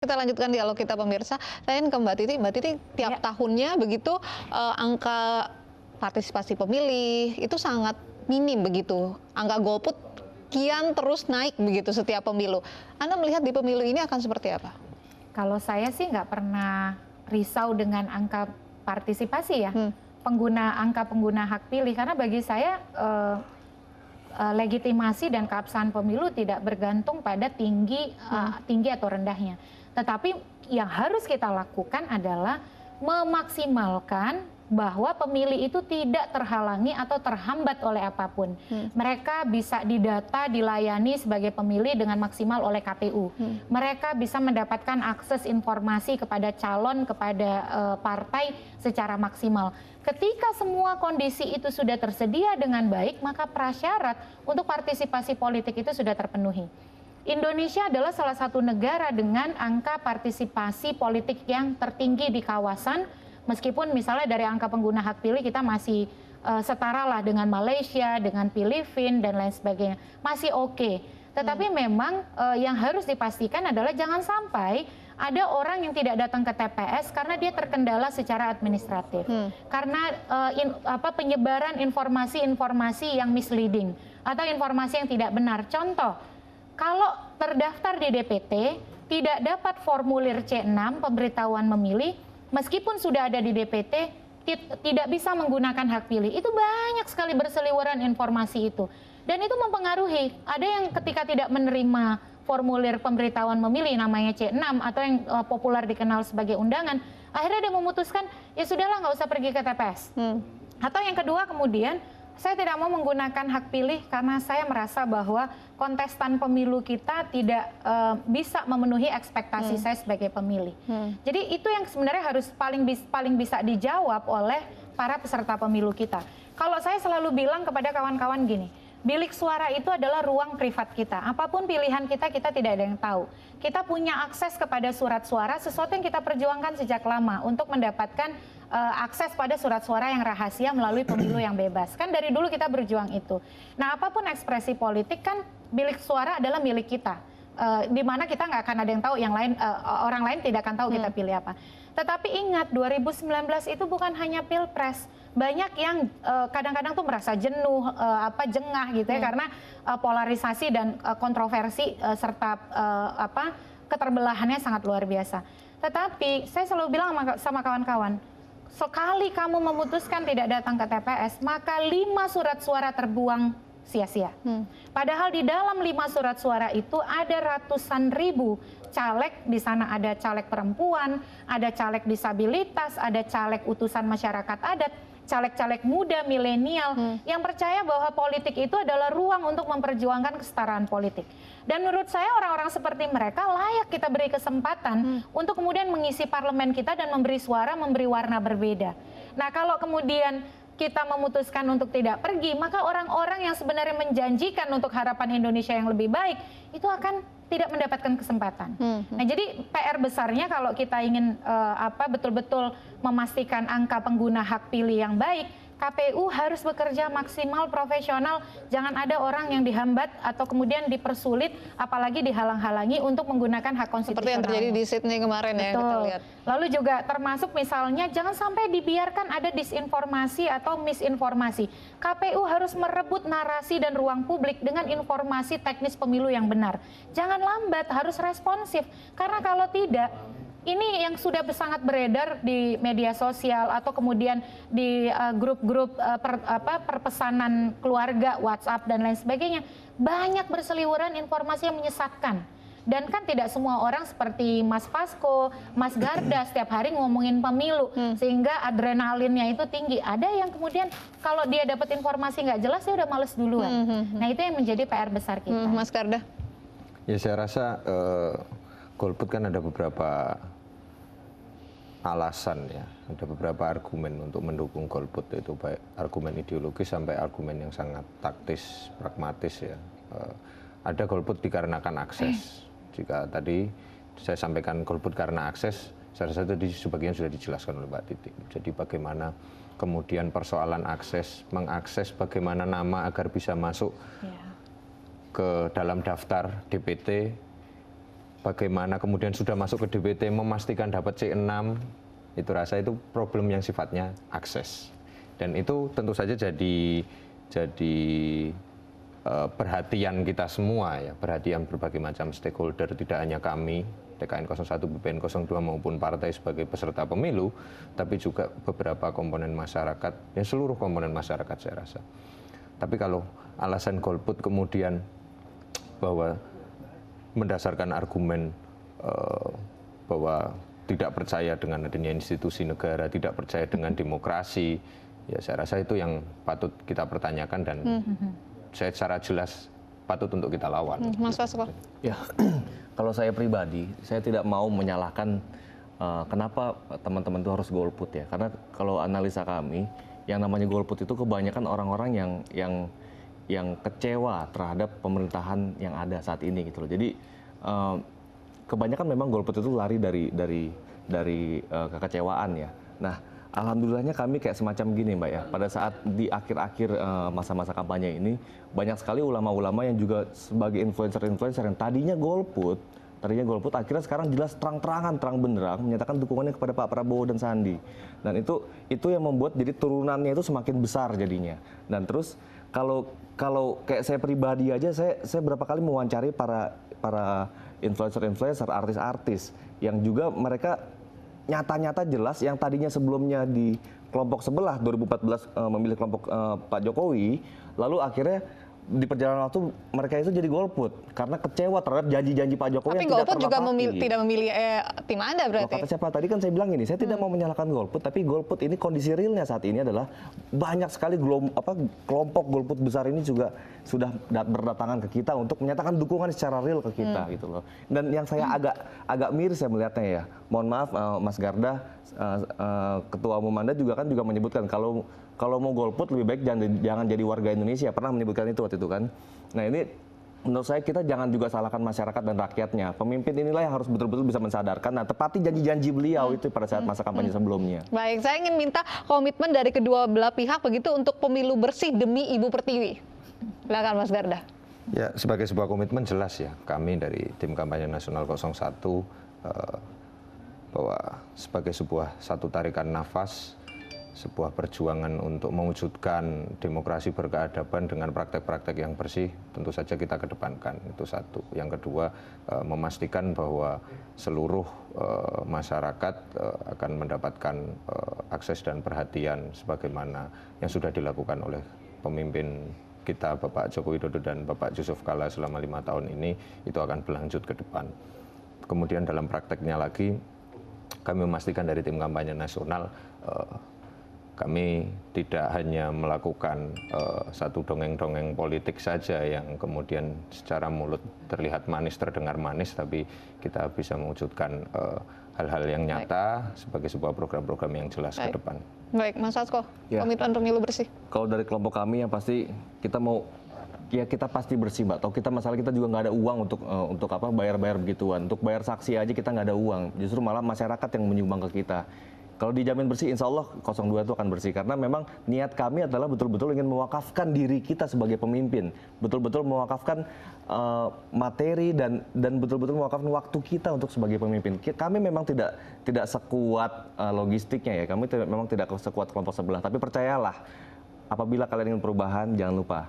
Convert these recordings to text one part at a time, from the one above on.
Kita lanjutkan dialog kita pemirsa. Saya ingin ke Mbak Titi. Mbak Titi, tiap tahunnya begitu angka partisipasi pemilih itu sangat minim begitu. Angka golput kian terus naik begitu setiap pemilu. Anda melihat di pemilu ini akan seperti apa? Kalau saya sih nggak pernah risau dengan angka partisipasi ya, angka pengguna hak pilih, karena bagi saya legitimasi dan keabsahan pemilu tidak bergantung pada tinggi atau rendahnya. Tetapi yang harus kita lakukan adalah memaksimalkan bahwa pemilih itu tidak terhalangi atau terhambat oleh apapun. Mereka bisa didata, dilayani sebagai pemilih dengan maksimal oleh KPU. Mereka bisa mendapatkan akses informasi kepada calon, kepada partai secara maksimal. Ketika semua kondisi itu sudah tersedia dengan baik, maka prasyarat untuk partisipasi politik itu sudah terpenuhi. Indonesia adalah salah satu negara dengan angka partisipasi politik yang tertinggi di kawasan, meskipun misalnya dari angka pengguna hak pilih kita masih setara lah dengan Malaysia, dengan Filipina dan lain sebagainya, masih oke. Tetapi memang yang harus dipastikan adalah jangan sampai ada orang yang tidak datang ke TPS karena dia terkendala secara administratif, karena penyebaran informasi-informasi yang misleading atau informasi yang tidak benar. Contoh, kalau terdaftar di DPT, tidak dapat formulir C6 pemberitahuan memilih, meskipun sudah ada di DPT, tidak bisa menggunakan hak pilih. Itu banyak sekali berseliweran informasi itu. Dan itu mempengaruhi. Ada yang ketika tidak menerima formulir pemberitahuan memilih, namanya C6, atau yang populer dikenal sebagai undangan, akhirnya dia memutuskan, ya sudahlah nggak usah pergi ke TPS. Atau yang kedua kemudian, saya tidak mau menggunakan hak pilih karena saya merasa bahwa kontestan pemilu kita tidak bisa memenuhi ekspektasi saya sebagai pemilih. Jadi itu yang sebenarnya harus paling bisa dijawab oleh para peserta pemilu kita. Kalau saya selalu bilang kepada kawan-kawan gini, bilik suara itu adalah ruang privat kita. Apapun pilihan kita, kita tidak ada yang tahu. Kita punya akses kepada surat suara, sesuatu yang kita perjuangkan sejak lama untuk mendapatkan akses pada surat suara yang rahasia melalui pemilu yang bebas. Kan dari dulu kita berjuang itu. Nah, apapun ekspresi politik kan bilik suara adalah milik kita. Di mana kita nggak akan ada yang tahu, yang lain orang lain tidak akan tahu kita pilih apa. Tetapi ingat, 2019 itu bukan hanya pilpres. Banyak yang kadang-kadang tuh merasa jenuh, jengah gitu ya, karena polarisasi dan kontroversi serta keterbelahannya sangat luar biasa. Tetapi saya selalu bilang sama kawan-kawan, sekali kamu memutuskan tidak datang ke TPS, maka 5 surat suara terbuang sia-sia. Padahal di dalam 5 surat suara itu ada ratusan ribu caleg. Di sana ada caleg perempuan, ada caleg disabilitas, ada caleg utusan masyarakat adat, caleg-caleg muda, milenial, yang percaya bahwa politik itu adalah ruang untuk memperjuangkan kesetaraan politik. Dan menurut saya orang-orang seperti mereka layak kita beri kesempatan untuk kemudian mengisi parlemen kita dan memberi suara, memberi warna berbeda. Nah, kalau kemudian kita memutuskan untuk tidak pergi, maka orang-orang yang sebenarnya menjanjikan untuk harapan Indonesia yang lebih baik, itu akan tidak mendapatkan kesempatan. Nah, jadi PR besarnya kalau kita ingin betul-betul memastikan angka pengguna hak pilih yang baik, KPU harus bekerja maksimal, profesional, jangan ada orang yang dihambat atau kemudian dipersulit, apalagi dihalang-halangi untuk menggunakan hak konstitusional. Seperti yang terjadi di Sydney kemarin. Betul. Ya, kita lihat. Lalu juga termasuk misalnya jangan sampai dibiarkan ada disinformasi atau misinformasi. KPU harus merebut narasi dan ruang publik dengan informasi teknis pemilu yang benar. Jangan lambat, harus responsif. Karena kalau tidak, ini yang sudah sangat beredar di media sosial atau kemudian di grup-grup perpesanan keluarga, WhatsApp dan lain sebagainya, banyak berseliweran informasi yang menyesatkan. Dan kan tidak semua orang seperti Mas Fasko, Mas Garda setiap hari ngomongin pemilu, sehingga adrenalinnya itu tinggi. Ada yang kemudian kalau dia dapat informasi nggak jelas, dia udah males duluan. Nah, itu yang menjadi PR besar kita. Mas Garda? Ya, saya rasa golput kan ada beberapa alasan ya, ada beberapa argumen untuk mendukung golput, itu baik argumen ideologis sampai argumen yang sangat taktis, pragmatis ya. Ada golput dikarenakan akses. Jika tadi saya sampaikan golput karena akses, saya rasa tadi sebagian sudah dijelaskan oleh Mbak Titi. Jadi bagaimana kemudian persoalan akses, mengakses bagaimana nama agar bisa masuk ke dalam daftar DPT, bagaimana kemudian sudah masuk ke DPT memastikan dapat C6, itu rasa itu problem yang sifatnya akses. Dan itu tentu saja jadi perhatian kita semua ya, perhatian berbagai macam stakeholder, tidak hanya kami TKN 01, BPN 02 maupun partai sebagai peserta pemilu, tapi juga beberapa komponen masyarakat, ya seluruh komponen masyarakat saya rasa. Tapi kalau alasan golput kemudian bahwa mendasarkan argumen bahwa tidak percaya dengan adanya institusi negara, tidak percaya dengan demokrasi, ya saya rasa itu yang patut kita pertanyakan dan saya secara jelas patut untuk kita lawan. Mas Fasko. Ya, kalau saya pribadi, saya tidak mau menyalahkan kenapa teman-teman itu harus golput ya. Karena kalau analisa kami, yang namanya golput itu kebanyakan orang-orang yang kecewa terhadap pemerintahan yang ada saat ini gitu loh. Jadi kebanyakan memang golput itu lari dari kekecewaan ya. Nah, alhamdulillahnya kami kayak semacam gini Mbak ya. Pada saat di akhir-akhir masa-masa kampanye ini, banyak sekali ulama-ulama yang juga sebagai influencer-influencer yang tadinya golput akhirnya sekarang jelas terang-terangan, terang benderang menyatakan dukungannya kepada Pak Prabowo dan Sandi. Dan itu yang membuat jadi turunannya itu semakin besar jadinya. Dan terus kalau kayak saya pribadi aja, saya berapa kali mewawancari para influencer-influencer, artis-artis yang juga mereka nyata-nyata jelas yang tadinya sebelumnya di kelompok sebelah 2014 memilih kelompok Pak Jokowi, lalu akhirnya di perjalanan waktu mereka itu jadi golput karena kecewa terhadap janji-janji Pak Jokowi. Tapi yang golput juga tidak memilih tim Anda berarti. Kata siapa tadi kan saya bilang ini, saya tidak mau menyalahkan golput, tapi golput ini kondisi realnya saat ini adalah banyak sekali kelompok golput besar ini juga sudah berdatangan ke kita untuk menyatakan dukungan secara real ke kita gitu loh. Dan yang saya agak miris saya melihatnya ya. Mohon maaf Mas Garda, Ketua Umum Anda juga menyebutkan kalau mau golput lebih baik jangan jadi warga Indonesia, pernah menyebutkan itu waktu itu kan. Nah ini menurut saya kita jangan juga salahkan masyarakat dan rakyatnya. Pemimpin inilah yang harus betul-betul bisa mensadarkan, nah tepati janji-janji beliau itu pada saat masa kampanye sebelumnya. Baik, saya ingin minta komitmen dari kedua belah pihak begitu untuk pemilu bersih demi Ibu Pertiwi. Silakan Mas Garda. Ya, sebagai sebuah komitmen jelas ya, kami dari tim kampanye nasional 01 bahwa sebagai satu tarikan nafas, sebuah perjuangan untuk mewujudkan demokrasi berkeadaban dengan praktek-praktek yang bersih, tentu saja kita kedepankan, itu satu. Yang kedua, memastikan bahwa seluruh masyarakat akan mendapatkan akses dan perhatian sebagaimana yang sudah dilakukan oleh pemimpin kita Bapak Joko Widodo dan Bapak Yusuf Kalla selama 5 tahun ini, itu akan berlanjut ke depan. Kemudian dalam prakteknya lagi, kami memastikan dari tim kampanye nasional, kami tidak hanya melakukan satu dongeng-dongeng politik saja yang kemudian secara mulut terlihat manis, terdengar manis, tapi kita bisa mewujudkan hal-hal yang nyata sebagai sebuah program-program yang jelas ke depan. Baik, Mas Fasko, komitmen pemilu bersih. Kalau dari kelompok kami yang pasti kita mau, ya kita pasti bersih Mbak. Tahu kita masalah kita juga nggak ada uang untuk bayar-bayar begituan. Untuk bayar saksi aja kita nggak ada uang. Justru malah masyarakat yang menyumbang ke kita. Kalau dijamin bersih, insya Allah 02 itu akan bersih. Karena memang niat kami adalah betul-betul ingin mewakafkan diri kita sebagai pemimpin. Betul-betul mewakafkan materi dan betul-betul mewakafkan waktu kita untuk sebagai pemimpin. Kami memang tidak sekuat logistiknya ya. Kami memang tidak sekuat kelompok sebelah. Tapi percayalah, apabila kalian ingin perubahan, jangan lupa.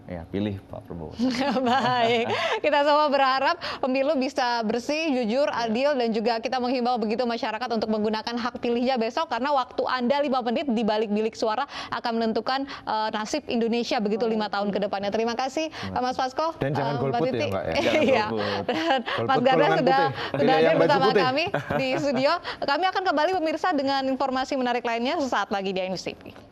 Ya, pilih Pak Prabowo. Baik, kita semua berharap pemilu bisa bersih, jujur, adil, dan juga kita menghimbau begitu masyarakat untuk menggunakan hak pilihnya besok, karena waktu Anda 5 menit di balik bilik suara akan menentukan nasib Indonesia begitu 5 tahun ke depannya. Terima kasih Mas Fasko. Dan jangan golput ya Mbak ya. Iya. Dan Mas Garda sudah hadir bersama kami di studio. Kami akan kembali pemirsa dengan informasi menarik lainnya sesaat lagi di Ainus TV.